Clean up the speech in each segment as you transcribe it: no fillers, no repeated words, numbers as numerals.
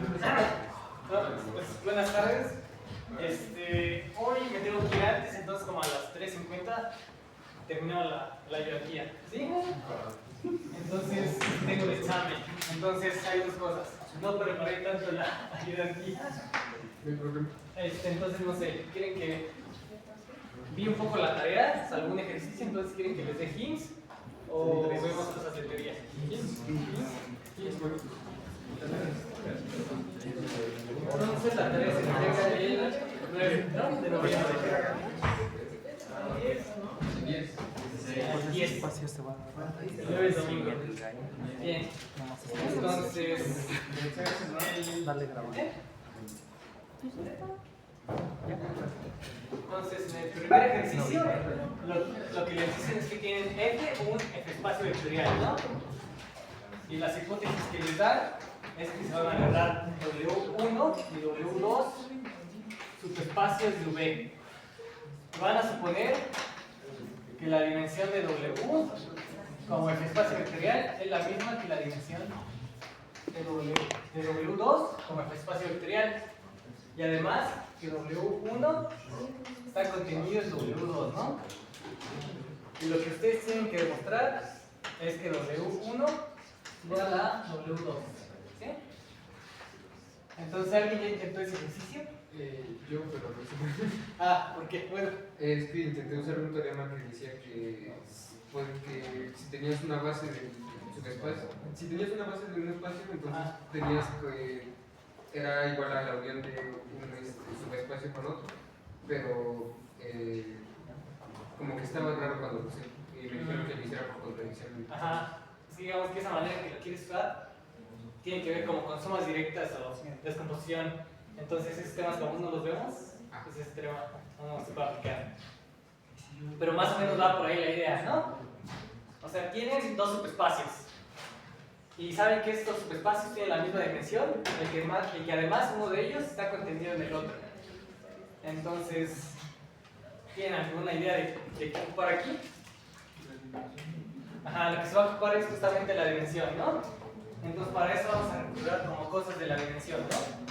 Pues, buenas tardes. Hoy me tengo que ir antes, entonces como a las 3:50 termino la biología, ¿sí? Entonces tengo el examen. Entonces hay dos cosas. No preparé tanto la biología. Entonces no sé, ¿quieren que vi un poco la tarea? ¿Algún ejercicio? Entonces ¿quieren que les dé hints? ¿O vemos cosas de teoría? Entonces la tarea se entrega el 9 de noviembre. 10. 9 es domingo. Bien. Entonces, Dale grabar. Entonces, en el primer ejercicio, lo que les dicen es que tienen F, un F espacio vectorial, ¿no? Y las hipótesis que les dan es que se van a agarrar W1 y W2 subespacios de V. Van a suponer que la dimensión de W como F espacio vectorial es la misma que la dimensión de W2 como F espacio vectorial. Y además que W1 está contenido en W2, ¿no? Y lo que ustedes tienen que demostrar es que W1 igual a W2. ¿Sí? Entonces, ¿alguien ya intentó ese ejercicio? Yo, pero no sé. ¿Por qué? Bueno. Es que intenté usar un teorema que decía que si tenías una base de subespacio, si tenías una base de un espacio, entonces tenías que era igual a la unión de un subespacio con otro, pero como que estaba raro cuando puse y me dijeron que lo hiciera por contradicción. Ajá. Digamos que esa manera que lo quieres usar tiene que ver como con sumas directas o descomposición. Entonces esos temas como no los vemos, pues ese tema no se puede aplicar. Pero más o menos va por ahí la idea, ¿no? O sea, tienen dos subespacios. Y saben que estos subespacios tienen la misma dimensión, y que además uno de ellos está contenido en el otro. Entonces, ¿tienen alguna idea de qué ocupar aquí? Ajá, lo que se va a ocupar es justamente la dimensión, ¿no? Entonces para eso vamos a recurrir como cosas de la dimensión, ¿no?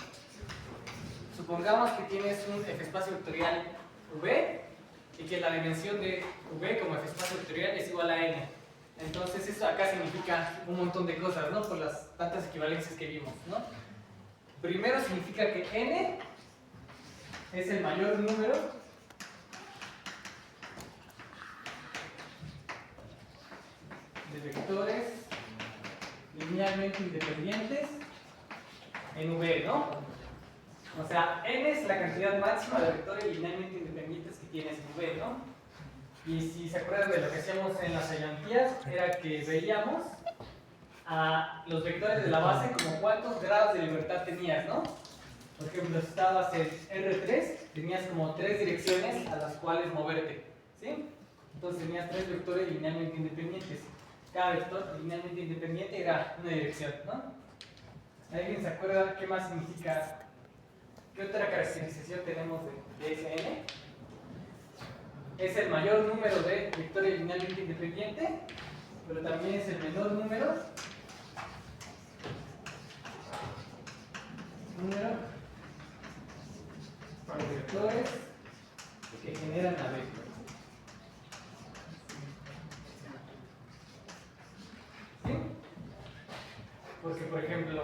Supongamos que tienes un F espacio vectorial V y que la dimensión de V como F espacio vectorial es igual a N. Entonces eso acá significa un montón de cosas, ¿no? Por las tantas equivalencias que vimos, ¿no? Primero significa que N es el mayor número de vectores linealmente independientes en V, ¿no? O sea, n es la cantidad máxima de vectores linealmente independientes que tienes en V, ¿no? Y si se acuerdan de lo que hacíamos en las ayudantías, era que veíamos a los vectores de la base como cuántos grados de libertad tenías, ¿no? Por ejemplo, si estabas en R3, tenías como 3 direcciones a las cuales moverte, ¿sí? Entonces tenías 3 vectores linealmente independientes. Cada vector linealmente independiente era una dirección, ¿no? ¿Alguien se acuerda qué más significa? ¿Qué otra caracterización tenemos de Sn? Es el mayor número de vectores linealmente independientes, pero también es el menor número de vectores que generan la V. ¿Sí? Porque, por ejemplo,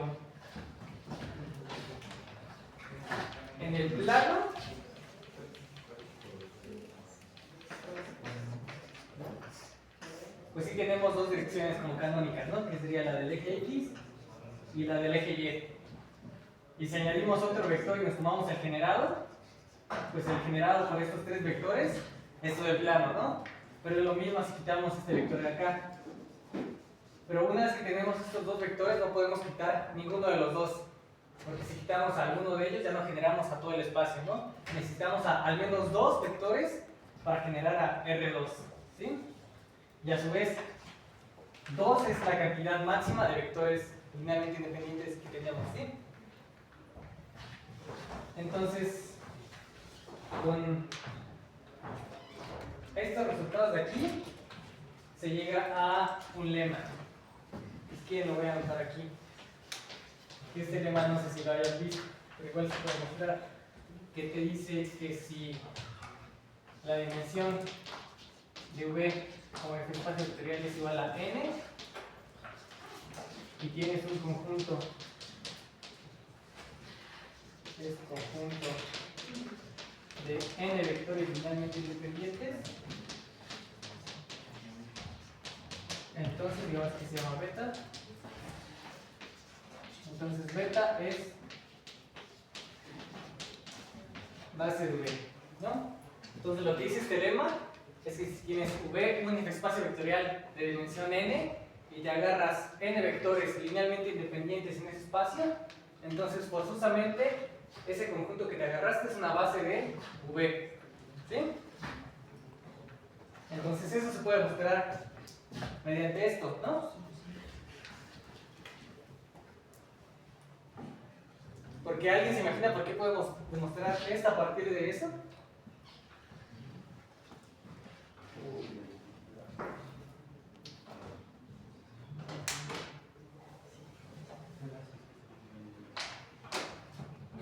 en el plano pues sí tenemos dos direcciones como canónicas, ¿no? Que sería la del eje X y la del eje Y. Y si añadimos otro vector y nos tomamos el generado, pues el generado por estos 3 vectores es todo el plano, ¿no? Pero es lo mismo si quitamos este vector de acá. Pero una vez que tenemos estos dos vectores no podemos quitar ninguno de los dos. Porque si quitamos a alguno de ellos ya no generamos a todo el espacio, ¿no? Necesitamos al menos 2 vectores para generar a R2, ¿sí? Y a su vez, 2 es la cantidad máxima de vectores linealmente independientes que tenemos, ¿sí? Entonces, con estos resultados de aquí, se llega a un lema. Es que lo voy a anotar aquí. que este lema no sé si lo hayas visto, pero igual se puede mostrar, que te dice que si la dimensión de V como el espacio vectorial es igual a n y tienes un conjunto, es conjunto de n vectores linealmente independientes, entonces digamos que se llama beta. Entonces beta es base de V, ¿no? Entonces lo que dice este lema es que si tienes V, un espacio vectorial de dimensión n, y te agarras n vectores linealmente independientes en ese espacio, entonces forzosamente ese conjunto que te agarraste es una base de V, ¿sí? Entonces eso se puede mostrar mediante esto, ¿no? Porque alguien se imagina por qué podemos demostrar esto a partir de eso.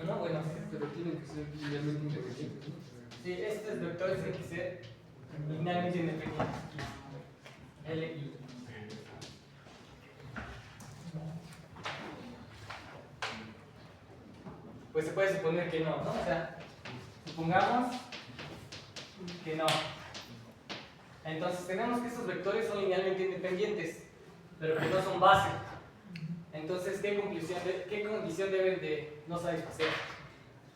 No, bueno, sí. Pero tienen que ser linealmente independientes, ¿no? Sí, estos vectores tienen que ser linealmente independientes. L, I. Pues se puede suponer que no, ¿no? O sea, supongamos que no. Entonces tenemos que estos vectores son linealmente independientes, pero que no son base. Entonces, ¿qué condición deben de no satisfacer?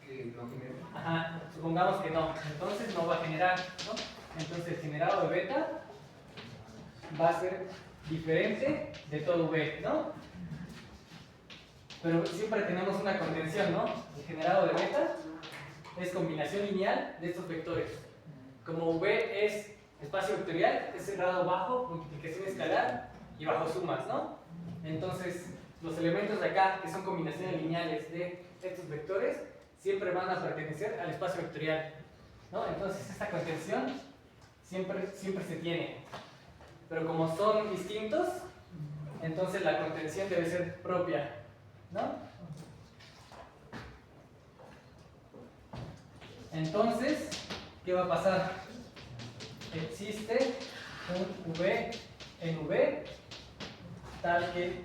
Que no genera. Ajá, supongamos que no. Entonces no va a generar, ¿no? Entonces el generado de beta va a ser diferente de todo V, ¿no? Pero siempre tenemos una contención, ¿no? El generado de beta es combinación lineal de estos vectores. Como V es espacio vectorial, es cerrado bajo multiplicación escalar y bajo sumas, ¿no? Entonces, los elementos de acá, que son combinaciones lineales de estos vectores, siempre van a pertenecer al espacio vectorial, ¿no? Entonces, esta contención siempre se tiene. Pero como son distintos, entonces la contención debe ser propia, ¿no? Entonces, ¿qué va a pasar? Existe un V en V tal que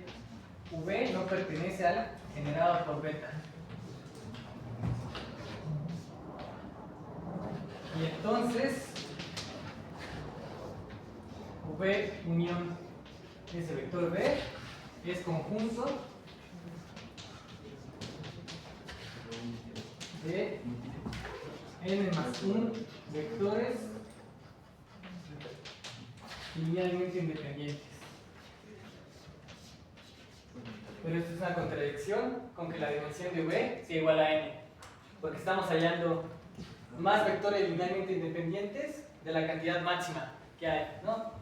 V no pertenece al generado por beta. Y entonces V unión ese vector V es conjunto de n más 1 vectores linealmente independientes. Pero esto es una contradicción con que la dimensión de V sea igual a n, porque estamos hallando más vectores linealmente independientes de la cantidad máxima que hay, ¿no?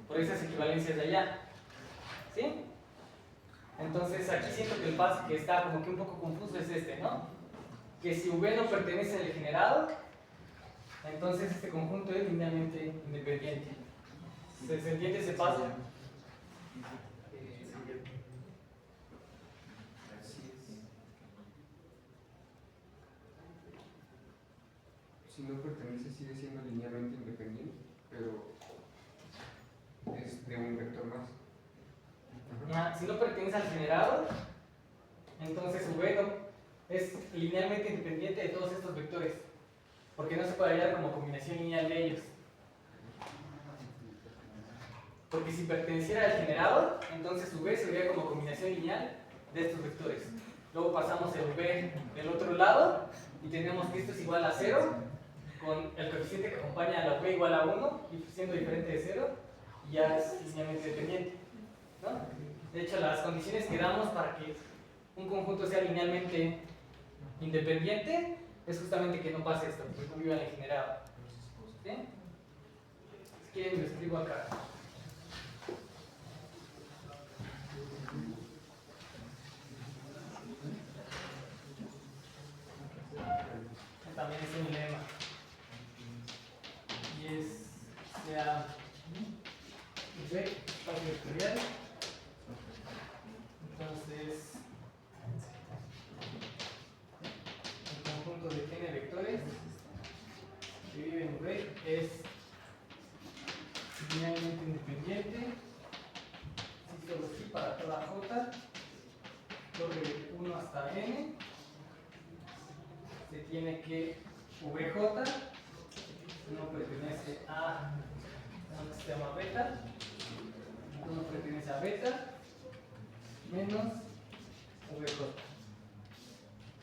Por esas equivalencias de allá, ¿sí? Entonces aquí siento que el paso que está como que un poco confuso es este, ¿no? Que si V no pertenece al generado, entonces este conjunto es linealmente independiente. ¿Se entiende ese paso? Si no pertenece, sigue siendo linealmente independiente, pero es de un vector más. Si no pertenece al generado, entonces V no es linealmente independiente de todos estos vectores, porque no se puede hallar como combinación lineal de ellos. Porque si perteneciera al generado, entonces V se vería como combinación lineal de estos vectores. Luego pasamos el V del otro lado y tenemos que esto es igual a 0, con el coeficiente que acompaña a la V igual a 1, y siendo diferente de 0, y ya es linealmente dependiente, ¿no? De hecho, las condiciones que damos para que un conjunto sea linealmente independiente es justamente que no pase esto, que no viva en el generado. ¿Sí? Si quieren, lo escribo acá. También es un lema. Y es sea V, espacio vectorial. Entonces, es linealmente independiente, si solo sí para toda j, sobre 1 hasta n, se tiene que vj, no pertenece a un sistema beta, no pertenece a beta, menos vj.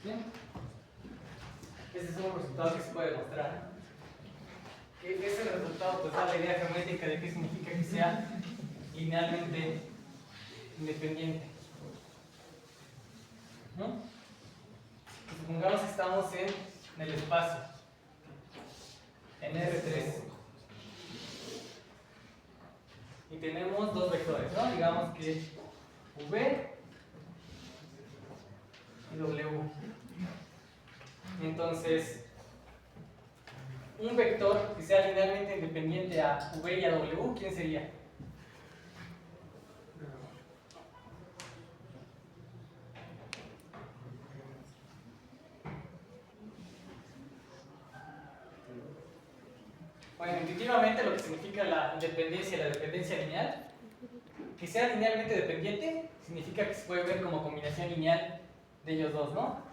¿Bien? Este es un resultado que se puede mostrar. Ese resultado pues da la idea geométrica de qué significa que sea linealmente independiente. ¿No? Supongamos que estamos en el espacio, en R3, y tenemos dos vectores, ¿no? Digamos que V y W. Entonces, un vector que sea linealmente independiente a V y a W, ¿quién sería? Bueno, intuitivamente lo que significa la independencia y la dependencia lineal, que sea linealmente dependiente, significa que se puede ver como combinación lineal de ellos dos, ¿no?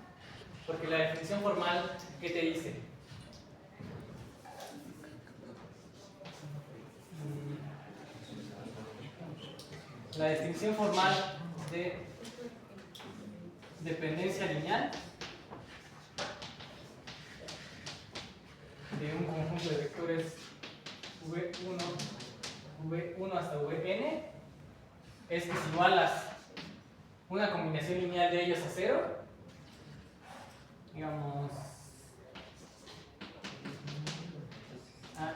Porque la definición formal, ¿qué te dice? La definición formal de dependencia lineal de un conjunto de vectores V1 hasta Vn es que si igualas una combinación lineal de ellos a 0, digamos a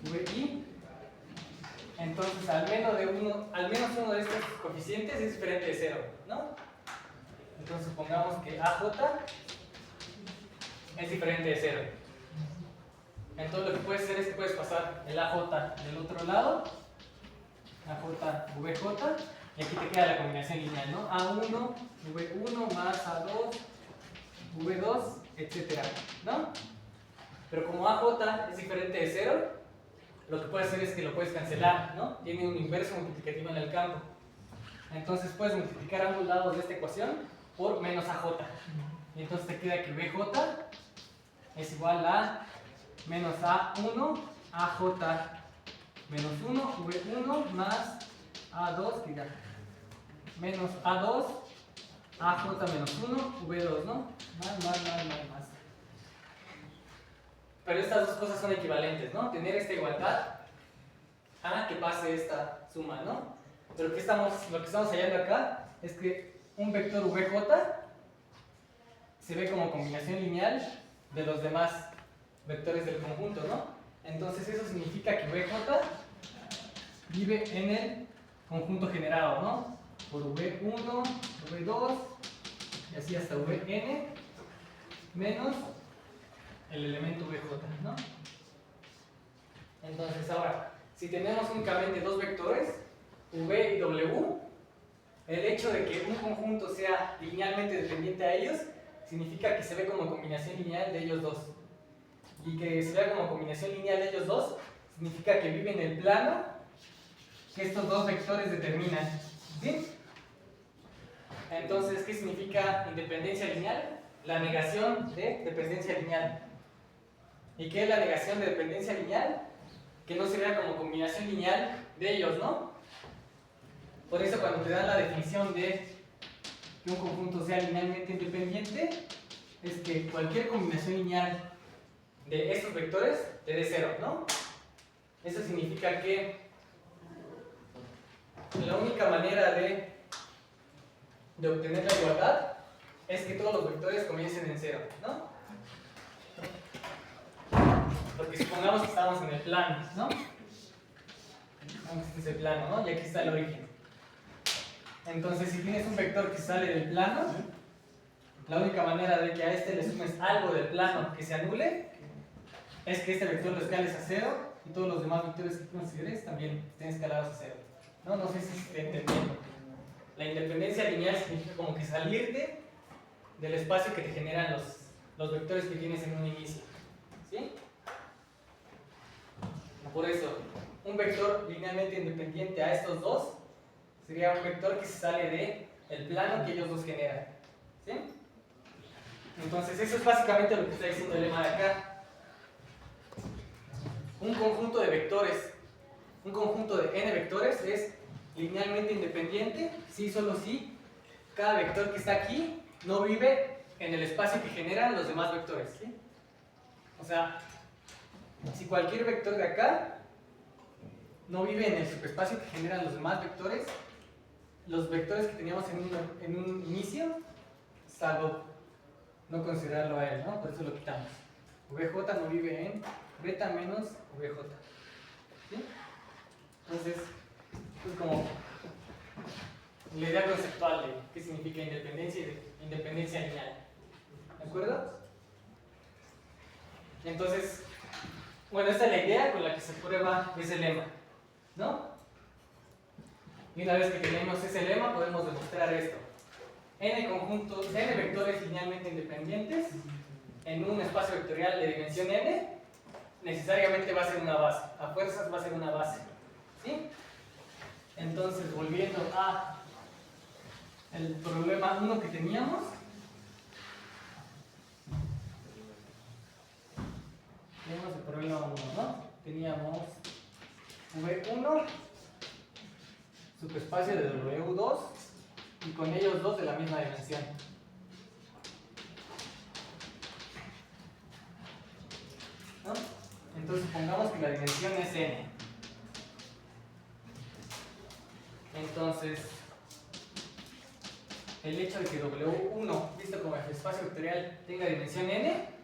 i vi, entonces al menos uno de estos coeficientes es diferente de 0, ¿no? Entonces supongamos que AJ es diferente de 0. Entonces lo que puedes hacer es que puedes pasar el AJ del otro lado, AJ VJ, y aquí te queda la combinación lineal, ¿no? A1, V1 más A2, V2, etc. ¿No? Pero como AJ es diferente de 0, lo que puedes hacer es que lo puedes cancelar, ¿no? Tiene un inverso multiplicativo en el campo. Entonces puedes multiplicar ambos lados de esta ecuación por menos AJ. Y entonces te queda que VJ es igual a menos A1, AJ menos 1, V1 más A2, que ya, menos A2, AJ menos 1, V2, ¿no? Más. Pero estas dos cosas son equivalentes, ¿no? Tener esta igualdad a que pase esta suma, ¿no? Pero lo que estamos hallando acá es que un vector VJ se ve como combinación lineal de los demás vectores del conjunto, ¿no? Entonces eso significa que VJ vive en el conjunto generado, ¿no? Por V1, V2 y así hasta Vn menos el elemento VJ, ¿no? Entonces ahora, si tenemos únicamente dos vectores, V y W, el hecho de que un conjunto sea linealmente dependiente a ellos significa que se ve como combinación lineal de ellos dos. Y que se vea como combinación lineal de ellos dos significa que vive en el plano que estos dos vectores determinan. ¿Sí? Entonces, ¿qué significa independencia lineal? La negación de dependencia lineal. ¿Y qué es la negación de dependencia lineal? Que no se vea como combinación lineal de ellos, ¿no? Por eso cuando te dan la definición de que un conjunto sea linealmente independiente, es que cualquier combinación lineal de estos vectores te dé 0, ¿no? Eso significa que la única manera de obtener la igualdad es que todos los vectores comiencen en 0, ¿no? Porque supongamos que estamos en el plano, ¿no? Supongamos que este es el plano, ¿no? Y aquí está el origen. Entonces, si tienes un vector que sale del plano, la única manera de que a este le sumes algo del plano que se anule es que este vector lo escales a 0 y todos los demás vectores que consideres también estén escalados a 0. No sé si se está entendiendo. La independencia lineal significa como que salirte del espacio que te generan los vectores que tienes en un inicio. ¿Sí? Por eso, un vector linealmente independiente a estos dos sería un vector que se sale del plano que ellos dos generan. ¿Sí? Entonces, eso es básicamente lo que está diciendo el lema de acá. Un conjunto de vectores, un conjunto de n vectores es linealmente independiente si solo si cada vector que está aquí no vive en el espacio que generan los demás vectores. ¿Sí? O sea, si cualquier vector de acá no vive en el subespacio que generan los demás vectores, los vectores que teníamos en un inicio, salvo no considerarlo a él, ¿no? Por eso lo quitamos. VJ no vive en beta menos VJ. ¿Sí? Entonces, esto es como la idea conceptual de qué significa independencia y independencia lineal. ¿De acuerdo? Entonces, bueno, esta es la idea con la que se prueba ese lema, ¿no? Y una vez que tenemos ese lema, podemos demostrar esto. N vectores linealmente independientes en un espacio vectorial de dimensión n, necesariamente va a ser una base. A fuerzas va a ser una base. ¿Sí? Entonces, volviendo a el problema 1 que teníamos. Tenemos el problema 1, ¿no? Teníamos V1, subespacio de W2 y con ellos dos de la misma dimensión. ¿No? Entonces pongamos que la dimensión es n. Entonces, el hecho de que W1, visto como el espacio vectorial, tenga dimensión n,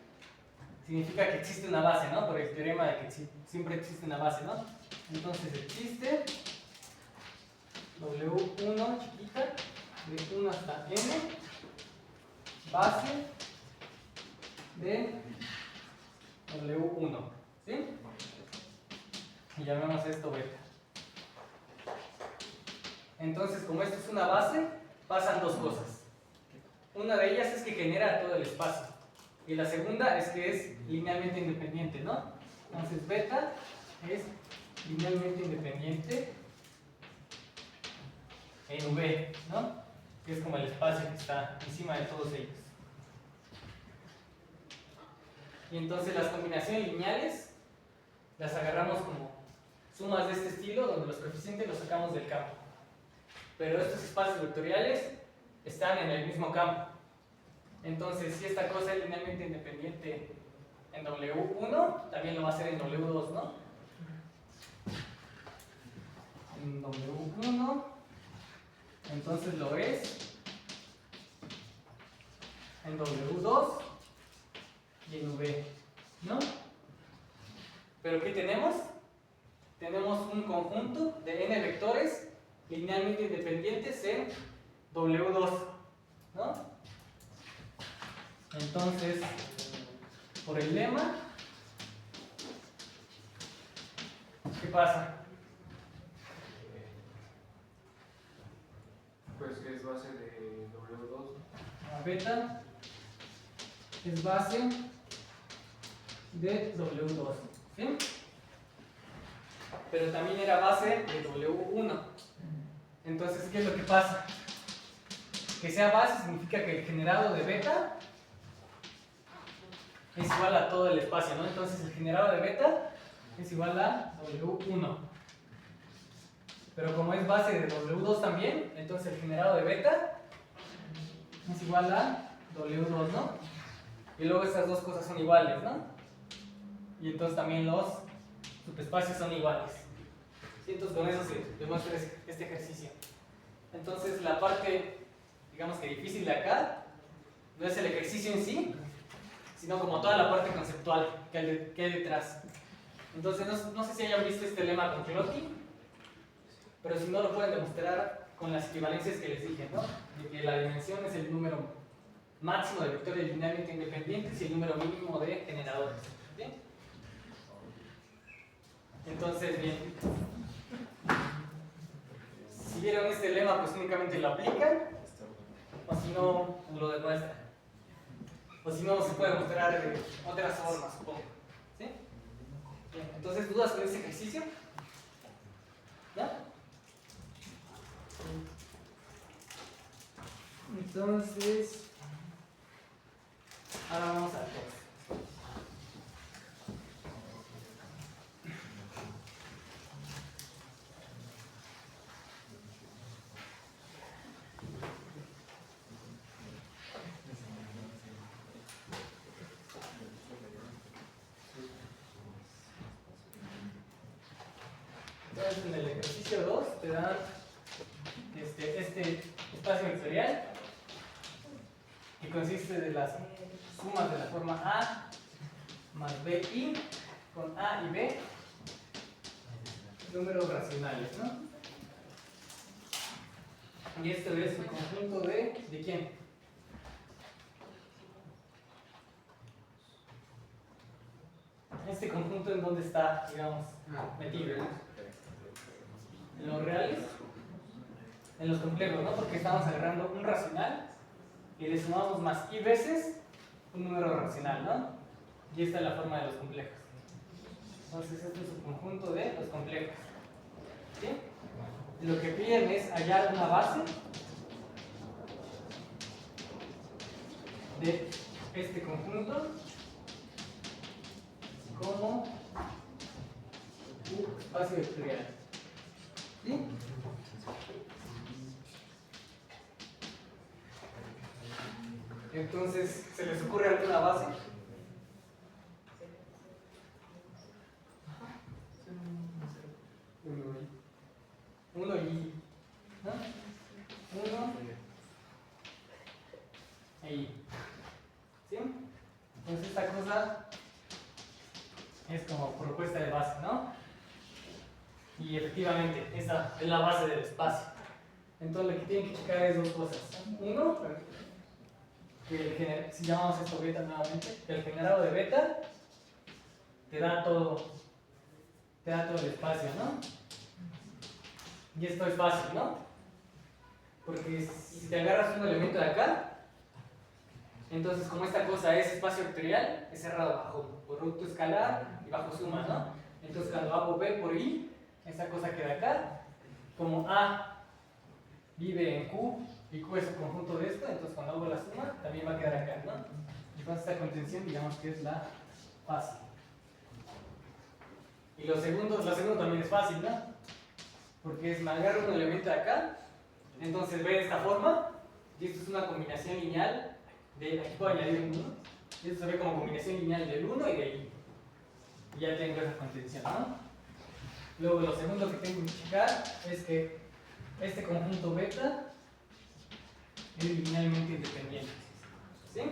significa que existe una base, ¿no? Por el teorema de que siempre existe una base, ¿no? Entonces existe W1 chiquita, de 1 hasta n, base de W1, ¿sí? Y llamemos esto beta. Entonces, como esto es una base, pasan dos cosas. Una de ellas es que genera todo el espacio. Y la segunda es que es linealmente independiente, ¿no? Entonces, beta es linealmente independiente en V, ¿no? Que es como el espacio que está encima de todos ellos. Y entonces las combinaciones lineales las agarramos como sumas de este estilo, donde los coeficientes los sacamos del campo. Pero estos espacios vectoriales están en el mismo campo. Entonces, si esta cosa es linealmente independiente en W1, también lo va a hacer en W2, ¿no? En W1, entonces lo es en W2 y en V, ¿no? ¿Pero qué tenemos? Tenemos un conjunto de n vectores linealmente independientes en W2, ¿no? Entonces, por el lema, ¿qué pasa? Pues que es base de W2. La beta es base de W2, ¿sí? Pero también era base de W1. Entonces, ¿qué es lo que pasa? Que sea base significa que el generado de beta es igual a todo el espacio, ¿no? Entonces el generado de beta es igual a W1. Pero como es base de W2 también, entonces el generado de beta es igual a W2, ¿no? Y luego estas dos cosas son iguales, ¿no? Y entonces también los subespacios son iguales. ¿Sí? Entonces con eso se demuestra este ejercicio. Entonces la parte, digamos que difícil de acá, no es el ejercicio en sí, sino como toda la parte conceptual que hay detrás. Entonces, no sé si hayan visto este lema con Cloty, pero si no lo pueden demostrar con las equivalencias que les dije, ¿no? De que la dimensión es el número máximo de vectores linealmente independientes y el número mínimo de generadores. ¿Bien? Entonces, bien. Si vieron este lema, pues únicamente lo aplican, o si no, lo demuestran. O si no, se puede mostrar de otras formas, supongo. ¿Sí? Bien, entonces, ¿dudas con ese ejercicio? ¿Ya? Entonces, ahora vamos al texto. Entonces, en el ejercicio 2 te dan este espacio vectorial que consiste de las sumas de la forma A más BI con A y B, números racionales, ¿no? Y esto es el conjunto ¿de quién? Este conjunto, ¿en dónde está, digamos, metido? En los reales, en los complejos, ¿no? Porque estamos agarrando un racional y le sumamos más i veces un número racional, ¿no? Y esta es la forma de los complejos. Entonces, este es el conjunto de los complejos. ¿Sí? Lo que piden es hallar una base de este conjunto como un espacio vectorial. ¿Sí? Entonces, ¿se les ocurre alguna base? Uno y, ¿no? Uno e i. ¿Sí? Entonces esta cosa es como propuesta de base, ¿no? Y efectivamente, esa es la base del espacio. Entonces lo que tienen que checar es dos cosas. Uno, que si llamamos esto beta nuevamente, que el generado de beta te da todo el espacio, ¿no? Y esto es fácil, ¿no? Porque si te agarras un elemento de acá, entonces como esta cosa es espacio vectorial, es cerrado bajo producto escalar y bajo suma, ¿no? Entonces cuando hago B por I, esta cosa queda acá. Como A vive en Q y Q es el conjunto de esto, entonces cuando hago la suma también va a quedar acá, ¿no? Y con esta contención digamos que es la fácil. Y lo segundo también es fácil, ¿no? Porque me agarro un elemento de acá, entonces ve de esta forma, y esto es una combinación lineal de, aquí puedo añadir un 1, y esto se ve como combinación lineal del 1 y del i. Y ya tengo esa contención, ¿no? Luego lo segundo que tengo que checar es que este conjunto beta es linealmente independiente. ¿Sí?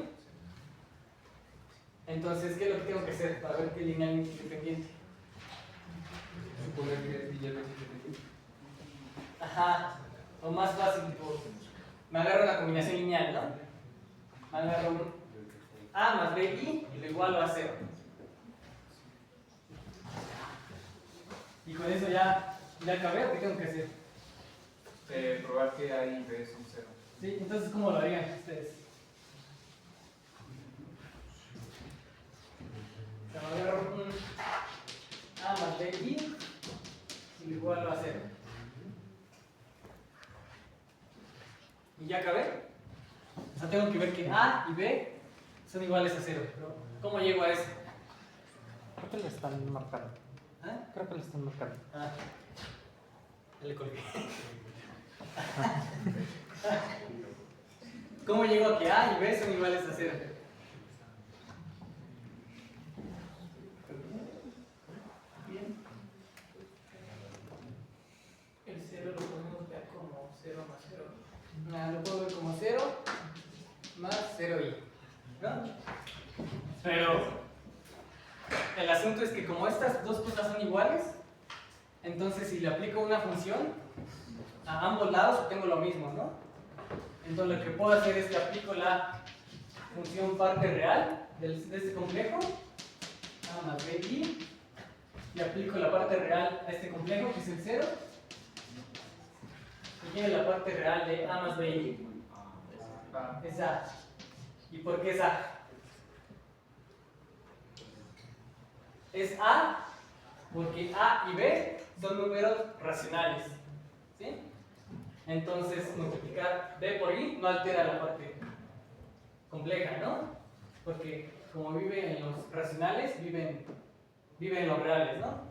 Entonces, ¿qué es lo que tengo que hacer para ver que es linealmente independiente? Suponer que es linealmente independiente. Ajá, o más fácil, tipo, me agarro una combinación lineal, ¿no? Me agarro un A más BI y lo igualo a 0. Y con eso ya acabé, ¿o qué tengo que hacer? Probar que A y B son 0. Sí, entonces, ¿cómo lo harían ustedes? O sea, me agarro un A más BI y lo igualo a 0. Y ya acabé. O sea, tengo que ver que A y B son iguales a 0. Pero, ¿cómo llego a eso? Creo que lo están marcando. ¿Ah? Creo que lo están marcando. Ah, ya le colgué. ¿Cómo llego a que A y B son iguales a 0? Bien. El 0 lo podemos ver como 0 más 0. Lo puedo ver como 0 más 0i, ¿no? Pero el asunto es que como estas dos cosas son iguales, entonces si le aplico una función a ambos lados obtengo lo mismo, ¿no? Entonces lo que puedo hacer es que aplico la función parte real de este complejo, A más BI, y aplico la parte real a este complejo, que es el 0, y tiene la parte real de A más BI. Es A. ¿Y por qué es A? Es A Porque A y B son números racionales. ¿Sí? Entonces, multiplicar B por I no altera la parte compleja, ¿no? Porque como vive en los racionales, vive en los reales, ¿no?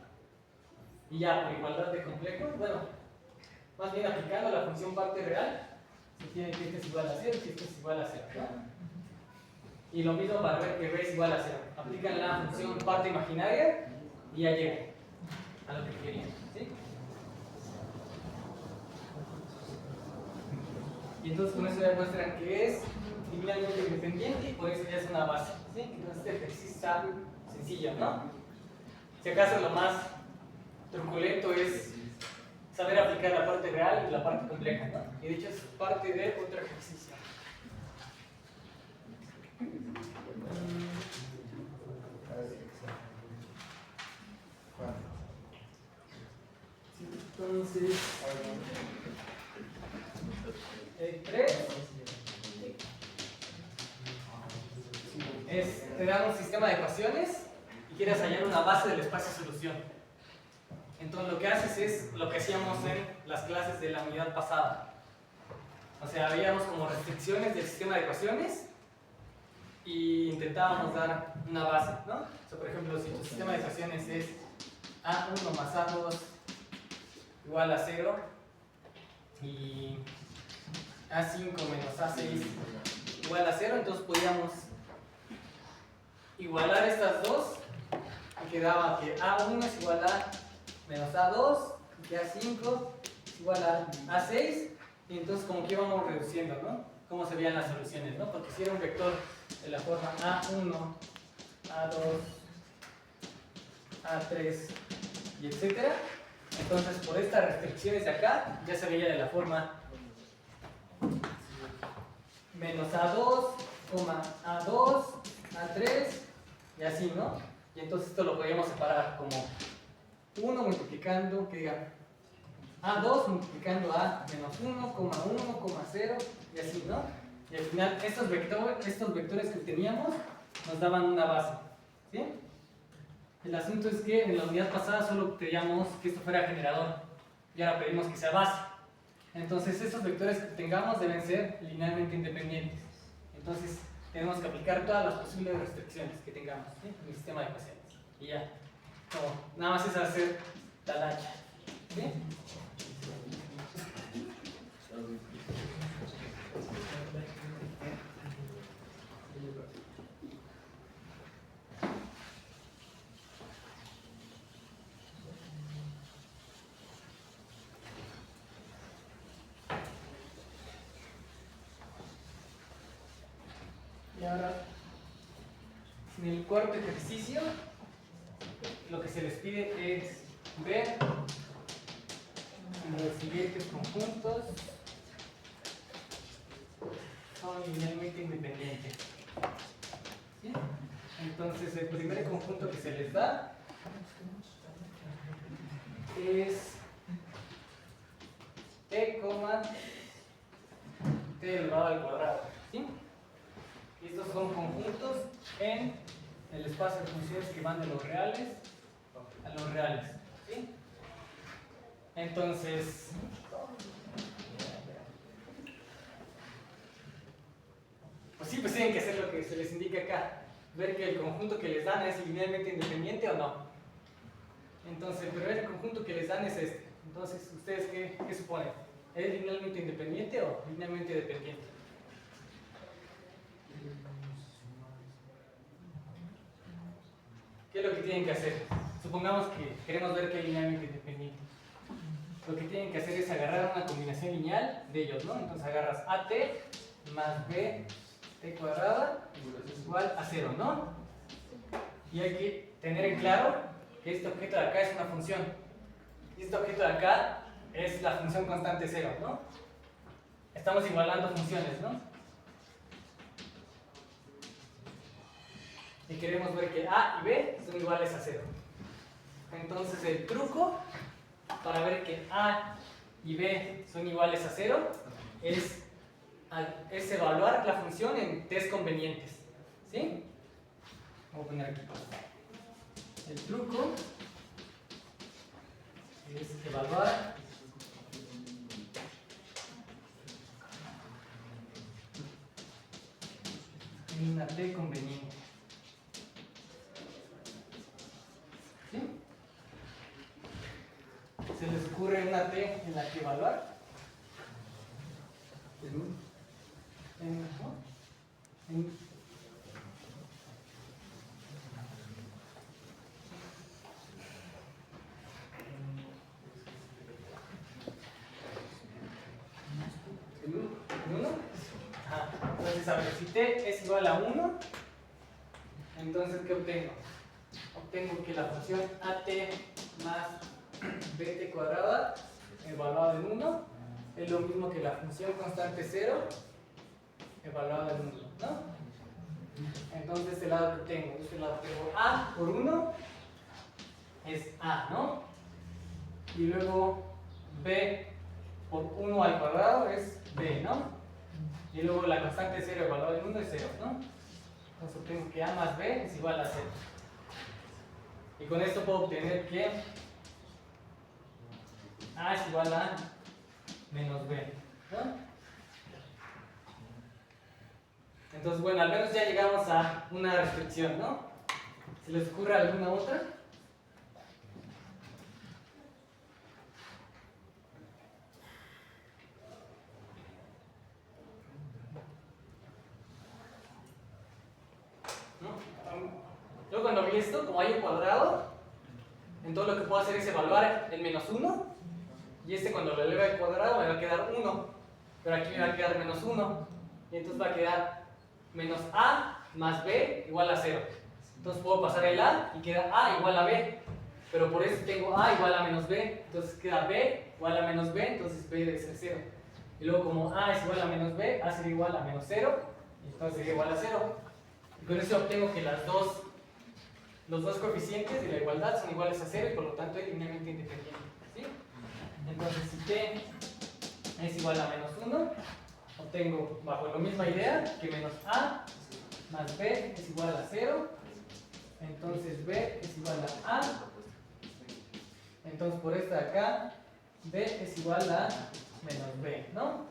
Y ya, por igualdad de complejos, bueno, más bien aplicando la función parte real, se tiene que este es igual a 0 y este es igual a 0, ¿no? Y lo mismo para ver que B es igual a 0. Aplican la función parte imaginaria y ya llegan a lo que querían, ¿sí? Y entonces con eso ya muestran que es linealmente independiente y por eso ya es una base, ¿sí? Entonces este ejercicio está sencillo, ¿no? Si acaso lo más truculento es saber aplicar la parte real y la parte compleja, ¿no? Y de hecho es parte de otro ejercicio. Entonces, el 3 te da un sistema de ecuaciones y quieres hallar una base del espacio solución. Entonces lo que haces es lo que hacíamos en las clases de la unidad pasada. O sea, veíamos como restricciones del sistema de ecuaciones y intentábamos dar una base, ¿no? O sea, por ejemplo, si tu sistema de ecuaciones es A1 más A2 igual a 0 y A5 menos A6 igual a 0, entonces podíamos igualar estas dos y quedaba que A1 es igual a menos A2 y que A5 es igual a A6 y entonces como que íbamos reduciendo, ¿no? Cómo se veían las soluciones, ¿no? Porque si era un vector de la forma A1, A2, A3 y etcétera, entonces por estas restricciones de acá ya se veía de la forma menos A2, A2, A3 y así, ¿no? Y entonces esto lo podríamos separar como 1 multiplicando, que diga A2 multiplicando a menos 1, 1, 0 y así, ¿no? Y al final estos vectores que teníamos nos daban una base, ¿sí? El asunto es que en la unidad pasada solo pedíamos que esto fuera generador y ahora pedimos que sea base. Entonces estos vectores que tengamos deben ser linealmente independientes. Entonces tenemos que aplicar todas las posibles restricciones que tengamos, ¿sí? En el sistema de ecuaciones. Y ya, nada más es hacer talacha, ¿sí? Y ahora, en el cuarto ejercicio, lo que se les pide es ver los siguientes conjuntos son linealmente independientes. ¿Sí? Entonces, el primer conjunto que se les da es t, t elevado al cuadrado. ¿Sí? Y estos son conjuntos en el espacio de funciones que van de los reales a los reales. ¿Sí? Entonces, pues tienen que hacer lo que se les indica acá. Ver que el conjunto que les dan es linealmente independiente o no. Entonces, el primer conjunto que les dan es este. Entonces, ¿ustedes qué suponen? ¿Es linealmente independiente o linealmente dependiente? ¿Qué es lo que tienen que hacer? Supongamos que queremos ver que es linealmente independiente. Lo que tienen que hacer es agarrar una combinación lineal de ellos, ¿no? Entonces agarras AT más B t cuadrada igual a 0, ¿no? Y hay que tener en claro que este objeto de acá es una función. Y este objeto de acá es la función constante 0, ¿no? Estamos igualando funciones, ¿no? Y queremos ver que A y B son iguales a 0. Entonces el truco para ver que A y B son iguales a 0 es evaluar la función en test convenientes. ¿Sí? Voy a poner aquí. El truco es evaluar en una T conveniente. ¿Sí? ¿Se les ocurre una T en la que evaluar? ¿No? ¿En 1? Ajá. Entonces, a ver, si T es igual a 1, entonces, ¿qué obtengo? Obtengo que la función AT más BT cuadrada evaluada en 1 es lo mismo que la función constante 0 evaluada en 1, ¿no? Entonces, este lado que tengo, tengo A por 1 es A, ¿no? Y luego B por 1 al cuadrado es B, ¿no? Y luego la constante 0 evaluada en 1 es 0, ¿no? Entonces obtengo que A más B es igual a 0. Y con esto puedo obtener que A es igual a menos B, ¿no? Entonces, bueno, al menos ya llegamos a una restricción, ¿no? ¿Se les ocurre alguna otra? Yo cuando vi esto, como hay un cuadrado, entonces lo que puedo hacer es evaluar el menos 1, y este cuando lo eleve al cuadrado me va a quedar 1, pero aquí me va a quedar menos 1, y entonces va a quedar menos A más B igual a 0. Entonces puedo pasar el A y queda A igual a B, pero por eso tengo A igual a menos B, entonces queda B igual a menos B, entonces B debe ser 0. Y luego como A es igual a menos B, A sería igual a menos 0, y entonces sería igual a 0. Y con eso obtengo que los dos coeficientes de la igualdad son iguales a 0 y por lo tanto es linealmente independiente, ¿sí? Entonces si T es igual a menos 1, obtengo bajo la misma idea que menos A más B es igual a 0, entonces B es igual a A, entonces por esta de acá B es igual a menos B, ¿no?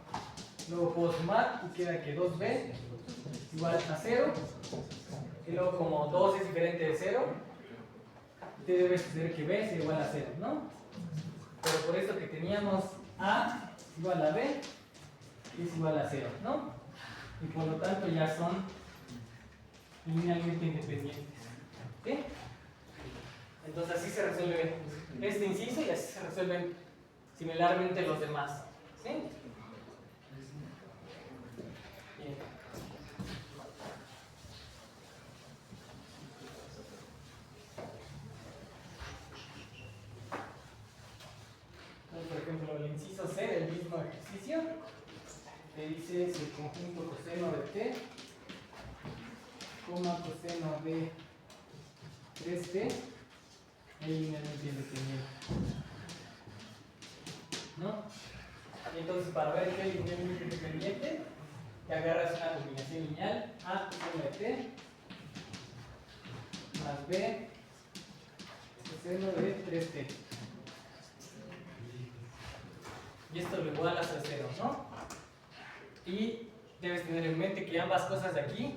Luego puedo sumar y queda que 2B es igual a 0, y luego como 2 es diferente de 0, te debe suceder que B es igual a 0, ¿no? Pero por esto que teníamos A es igual a B es igual a 0, ¿no? Y por lo tanto ya son linealmente independientes, ¿sí? Entonces así se resuelve este inciso y así se resuelven similarmente los demás, ¿sí? Bien. Entonces, por ejemplo, el inciso C del mismo ejercicio te dice si el conjunto coseno de T, coseno de 3T es linealmente independiente, ¿no? Y entonces para ver qué es linealmente independiente, te agarras una combinación lineal A coseno de T más B coseno de 3T. Y esto lo igualas a 0, ¿no? Y debes tener en mente que ambas cosas de aquí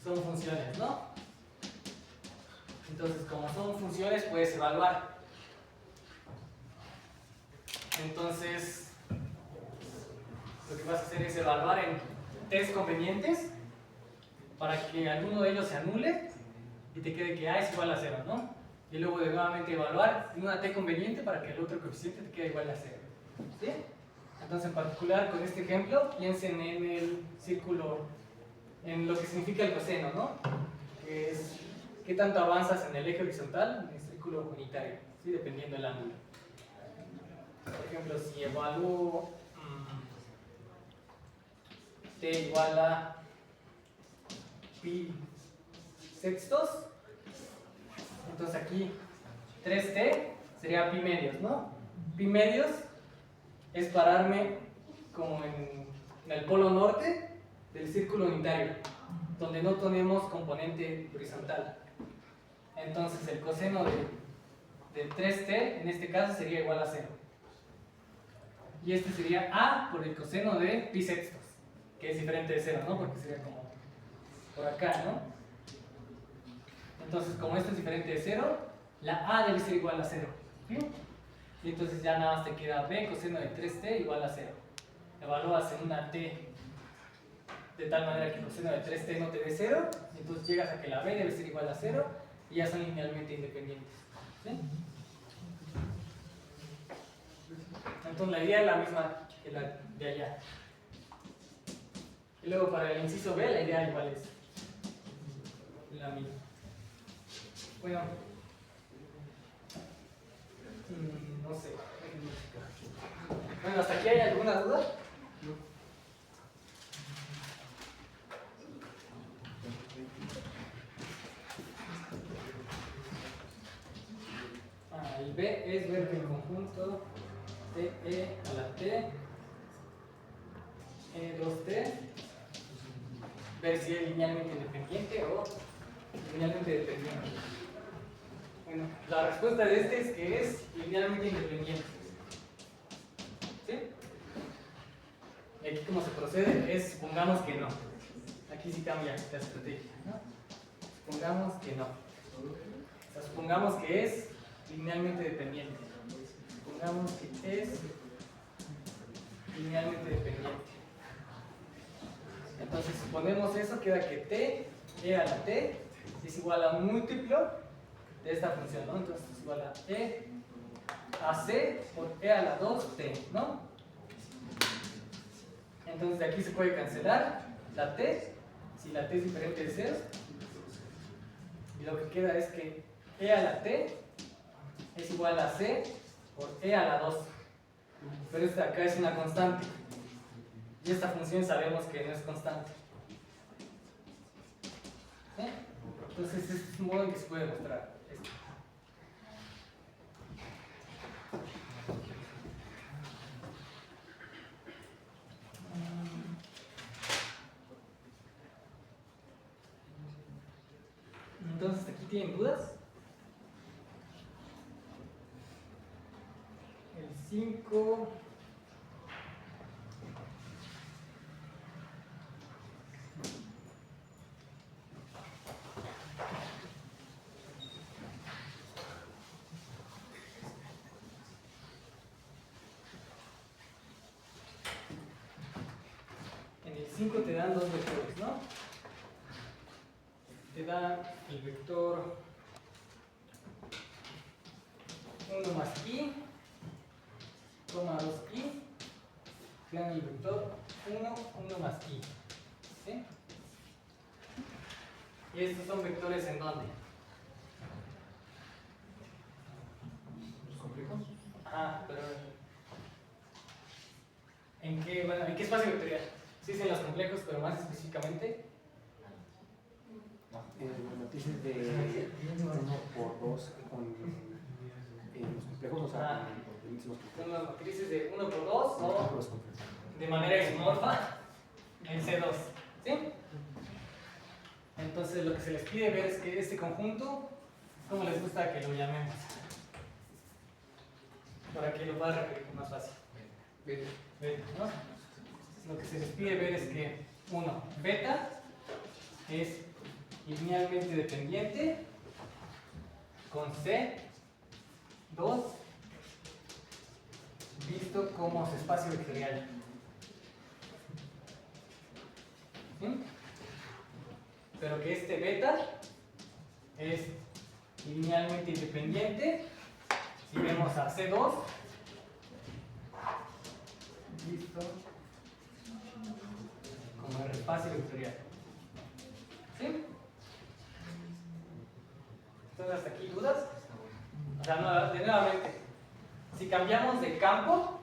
son funciones, ¿no? Entonces, como son funciones, puedes evaluar. Entonces, lo que vas a hacer es evaluar en test convenientes para que alguno de ellos se anule y te quede que A es igual a 0, ¿no? Y luego de nuevamente evaluar en una T conveniente para que el otro coeficiente te quede igual a 0. ¿Sí? Entonces, en particular, con este ejemplo, piensen en el círculo, en lo que significa el coseno, ¿no? Que es qué tanto avanzas en el eje horizontal, en el círculo unitario, ¿sí? Dependiendo del ángulo. Por ejemplo, si evalúo T igual a pi sextos, entonces aquí 3T sería pi medios, ¿no? Pi medios es pararme como en el polo norte del círculo unitario, donde no tenemos componente horizontal. Entonces el coseno de de 3t, en este caso, sería igual a 0. Y este sería a por el coseno de pi sextos, que es diferente de 0, ¿no? Porque sería como por acá, ¿no? Entonces, como esto es diferente de 0, la a debe ser igual a 0. ¿Sí? Y entonces ya nada más te queda b coseno de 3t igual a 0. Evalúas en una t de tal manera que el coseno de 3t no te dé 0, entonces llegas a que la b debe ser igual a 0 y ya son linealmente independientes. ¿Sí? Entonces la idea es la misma que la de allá. Y luego para el inciso B la idea igual es la misma. Bueno, no sé. Bueno, ¿hasta aquí hay alguna duda? El B es ver que el conjunto TE a la T, E2T, ver si es linealmente independiente o linealmente dependiente. Bueno, la respuesta de este es que es linealmente independiente. ¿Sí? Y aquí como se procede es supongamos que no. Aquí sí cambia la estrategia, ¿no? Supongamos que no. O sea, supongamos que es linealmente dependiente. Supongamos que es linealmente dependiente. Entonces, si ponemos eso, queda que t, e a la t, es igual a un múltiplo de esta función, ¿no? Entonces es igual a e a c por e a la 2t, ¿no? Entonces de aquí se puede cancelar la t, si la t es diferente de 0, y lo que queda es que e a la t es igual a c por e a la 2. Pero esta acá es una constante. Y esta función sabemos que no es constante. ¿Sí? Entonces este es un modo en que se puede mostrar esto. Entonces aquí tienen dudas. El 5. En el 5 te dan dos vectores, ¿no? Te da el vector 1 más i, 2i, te dan el vector 1 más i. ¿Sí? ¿Y estos son vectores en dónde? ¿Los complejos? Ah, pero ¿en qué espacio vectorial? Sí, en los complejos, pero más específicamente. Los matrices de 1 por 2 con los complejos, o sea, con los complejos. Son las matrices de 1 por 2 No, o los complejos. de manera isomorfa en C2. ¿Sí? Entonces lo que se les pide ver es que este conjunto, ¿cómo les gusta que lo llamemos? Para que lo puedas repetir más fácil. Beta. Beta, ¿no? Lo que se les pide ver es que, 1, beta es linealmente dependiente con C2 visto como su espacio vectorial. ¿Sí? Pero que este beta es linealmente independiente si vemos a C2 visto como el espacio vectorial. ¿Sí? Entonces, hasta aquí, ¿dudas? O sea, nuevamente, si cambiamos de campo,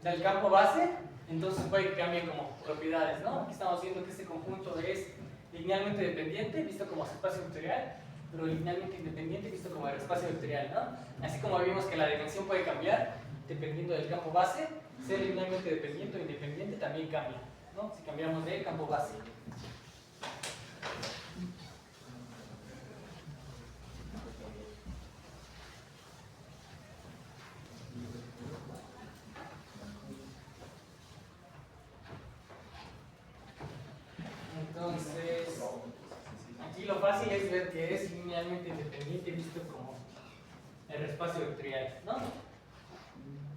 del campo base, entonces puede que cambien como propiedades, ¿no? Aquí estamos viendo que este conjunto es linealmente dependiente, visto como espacio vectorial, pero linealmente independiente, visto como el espacio vectorial, ¿no? Así como vimos que la dimensión puede cambiar dependiendo del campo base, ser linealmente dependiente o independiente también cambia, ¿no? Si cambiamos de campo base. Entonces, aquí lo fácil es ver que es linealmente independiente visto como el espacio vectorial, ¿no?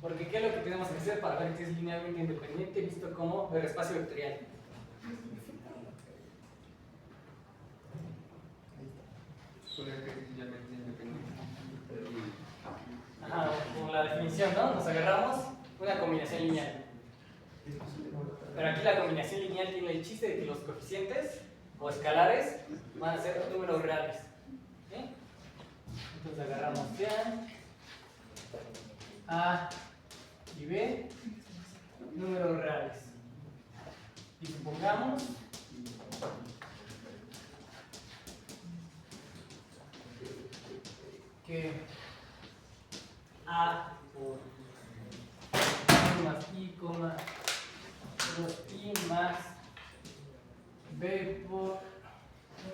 Porque ¿qué es lo que tenemos que hacer para ver que es linealmente independiente visto como el espacio vectorial? Poner que es linealmente independiente. Ajá, con la definición, ¿no? Nos agarramos una combinación lineal. Pero aquí la combinación lineal tiene el chiste de que los coeficientes o escalares van a ser números reales. ¿Sí? Entonces agarramos sean A y B números reales. Y supongamos que A por 1 más I, 2i más B por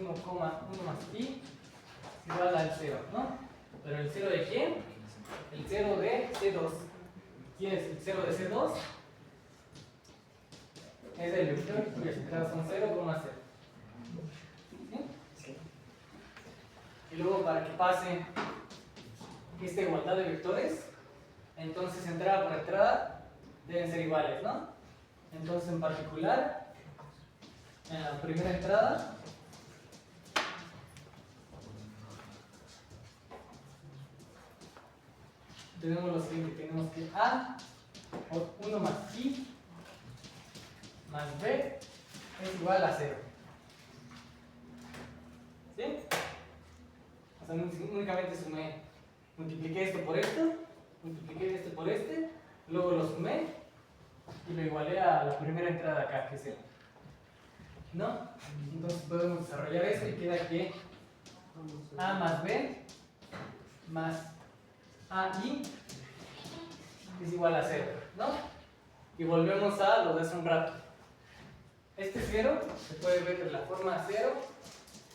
1,1 más I es igual al 0, ¿no? ¿Pero el 0 de quién? El 0 de C2. ¿Quién es el 0 de C2? Es el vector cuyas entradas son 0, 0. ¿Sí? Y luego para que pase esta igualdad de vectores, entonces entrada por entrada deben ser iguales, ¿no? Entonces en particular, en la primera entrada, tenemos lo siguiente, tenemos que A por 1 más I más B es igual a 0. ¿Sí? O sea, únicamente sumé, multipliqué esto por esto, multipliqué esto por este, luego lo sumé y lo igualé a la primera entrada acá, que es 0. ¿No? Entonces podemos desarrollar eso y queda que A más B más AI es igual a 0, ¿no? Y volvemos a lo de hace un rato. Este 0 se puede ver de la forma 0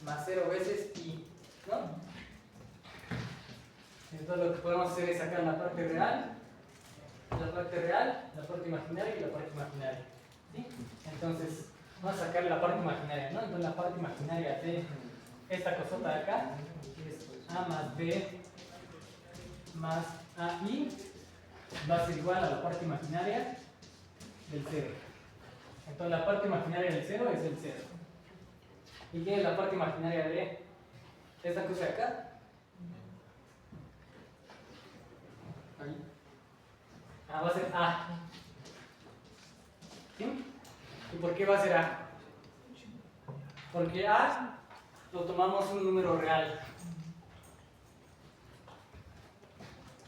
más 0 veces I, ¿no? Entonces lo que podemos hacer es sacar la parte real, la parte imaginaria y la parte imaginaria. ¿Sí? Entonces, vamos a sacar la parte imaginaria, ¿no? Entonces la parte imaginaria de esta cosota de acá es A más B más AI va a ser igual a la parte imaginaria del 0. Entonces la parte imaginaria del 0 es el 0. ¿Y qué es la parte imaginaria de esta cosa de acá? Ahí. Va a ser A. ¿Sí? ¿Y por qué va a ser A? Porque A lo tomamos un número real.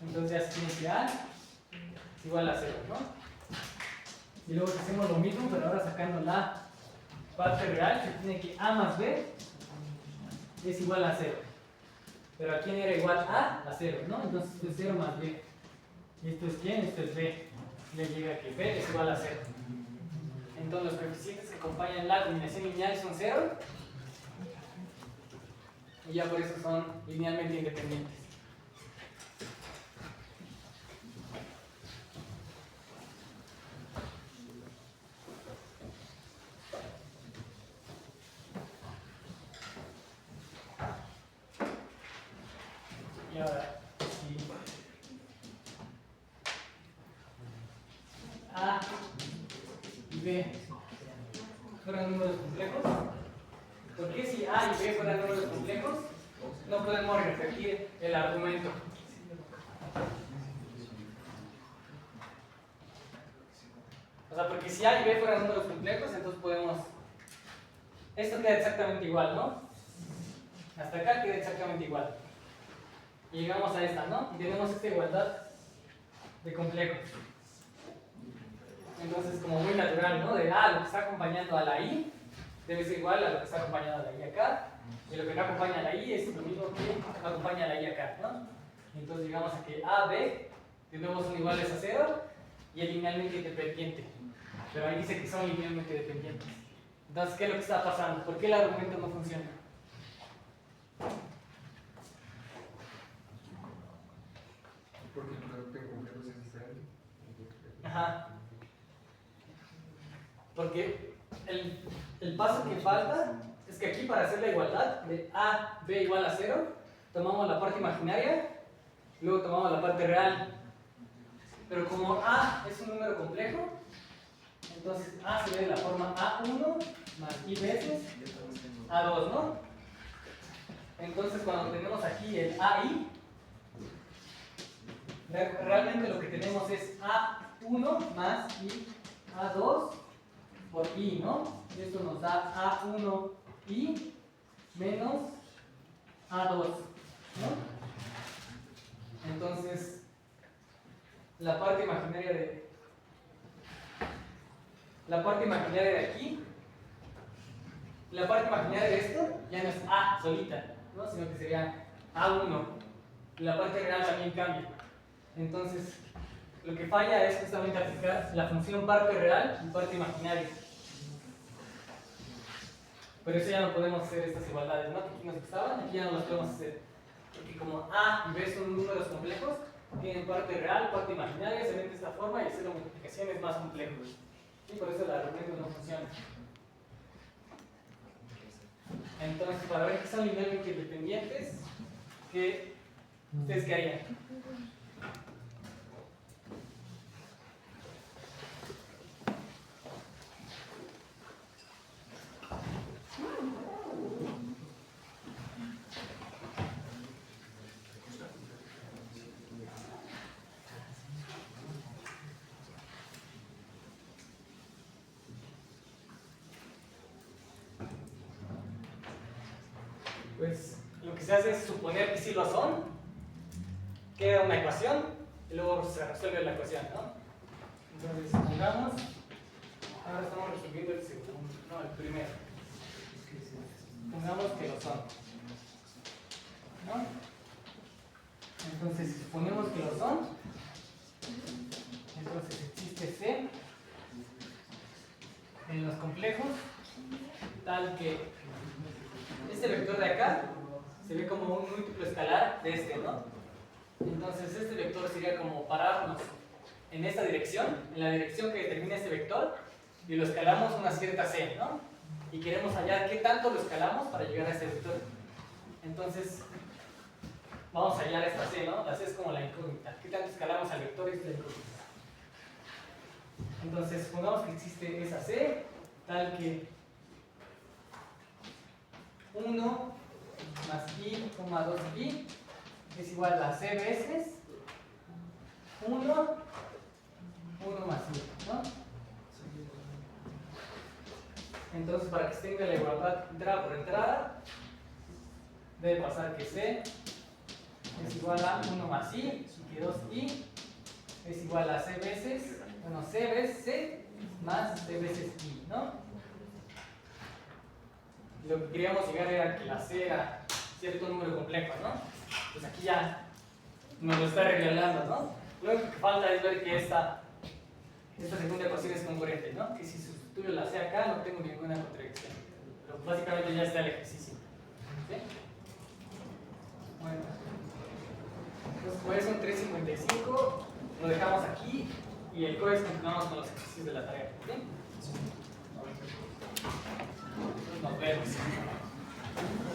Entonces ya se tiene que A es igual a 0, ¿no? Y luego hacemos lo mismo, pero ahora sacando la parte real, se tiene que A más B es igual a 0. Pero ¿a quién era igual A? A 0, ¿no? Entonces esto es 0 más B. ¿Y esto es quién? Esto es B. Le llega que B es igual a 0. Entonces los coeficientes que acompañan la combinación lineal son 0. Y ya por eso son linealmente independientes. Y ahora, si A y B fueran números complejos, ¿por qué si A y B fueran números complejos no podemos repetir el argumento? O sea, porque si A y B fueran números complejos, entonces podemos... Esto queda exactamente igual, ¿no? Hasta acá queda exactamente igual. Y llegamos a esta, ¿no? Y tenemos esta igualdad de complejos. Entonces, como muy natural, ¿no? De lo que está acompañando a la I debe ser igual a lo que está acompañando a la I acá. Y lo que no acompaña a la I es lo mismo que acompaña a la I acá, ¿no? Entonces llegamos a que A, B, de nuevo son iguales a 0 y es linealmente independiente. Pero ahí dice que son linealmente dependientes. Entonces, ¿qué es lo que está pasando? ¿Por qué el argumento no funciona? Porque el producto en complejos es diferente. Ajá. Porque el paso que falta es que aquí para hacer la igualdad de A, B igual a 0, tomamos la parte imaginaria, luego tomamos la parte real. Pero como A es un número complejo, entonces A se ve de la forma A1 más I veces A2, ¿no? Entonces cuando tenemos aquí el AI, realmente lo que tenemos es A1 más I A2 por I, ¿no? Y esto nos da A1I menos A2, ¿no? Entonces, la parte imaginaria de aquí, la parte imaginaria de esto ya no es A solita, ¿no? Sino que sería A1. Y la parte real también cambia. Entonces, lo que falla es justamente aplicar la función parte real y parte imaginaria. Pero eso ya no podemos hacer estas igualdades, ¿no? Que aquí nos gustaban, aquí ya no las podemos hacer. Porque como A y B son números complejos, tienen parte real, parte imaginaria, se ven de esta forma y hacer la multiplicación es más complejo. Y por eso el argumento no funciona. Entonces, para ver que son linealmente independientes, ¿qué ustedes qué harían? Pues lo que se hace es suponer que sí lo son, queda una ecuación y luego se resuelve la ecuación, ¿no? Entonces, supongamos, ahora estamos resolviendo el segundo, no, el primero. Supongamos que lo son, ¿no? Entonces, si suponemos que lo son, entonces existe C en los complejos, tal que este vector de acá se ve como un múltiplo escalar de este, ¿no? Entonces este vector sería como pararnos en esta dirección, en la dirección que determina este vector, y lo escalamos una cierta C, ¿no? Y queremos hallar qué tanto lo escalamos para llegar a este vector. Entonces vamos a hallar esta C, ¿no? La C es como la incógnita. ¿Qué tanto escalamos al vector? Es la incógnita. Entonces supongamos que existe esa C, tal que 1 más I, 2I es igual a C veces 1 más I, ¿no? Entonces, para que se tenga la igualdad entrada por entrada, debe pasar que C es igual a 1 más I y que 2I es igual a C veces, bueno, C veces C más C veces I, ¿no? Lo que queríamos llegar era que la C era cierto número complejo, ¿no? Pues aquí ya nos lo está revelando, ¿no? Lo único que falta es ver que esta segunda ecuación es concurrente, ¿no? Que si sustituyo la C acá no tengo ninguna contradicción. Pero básicamente ya está el ejercicio. ¿Sí? Bueno. Entonces por eso en 3.55 lo dejamos aquí y el jueves continuamos con los ejercicios de la tarea. ¿Sí? Nos vemos.